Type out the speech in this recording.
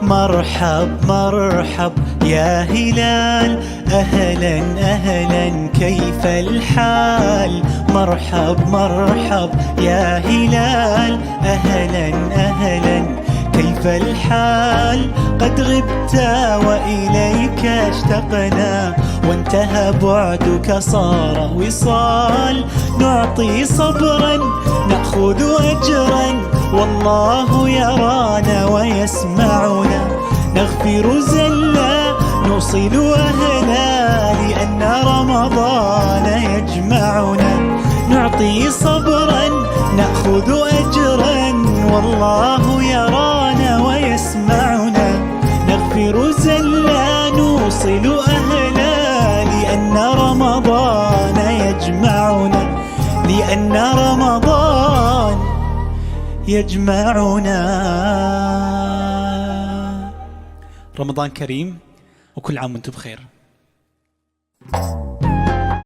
مرحب مرحب يا هلال، أهلا أهلا كيف الحال؟ مرحب مرحب يا هلال، أهلا أهلا كيف الحال؟ قد غبت وإليك اشتقنا، وانتهى بعدك صار وصال. نعطي صبرا نأخذ أجرا، والله يرانا ويسمعنا. نغفر زلا نوصل أهلا، لأن رمضان يجمعنا. نعطي صبرا نأخذ أجرا، والله يرانا ويسمعنا. نغفر زلا نوصل أهلا، لأن رمضان يجمعنا، لأن رمضان يجمعنا. رمضان كريم وكل عام وانتم بخير.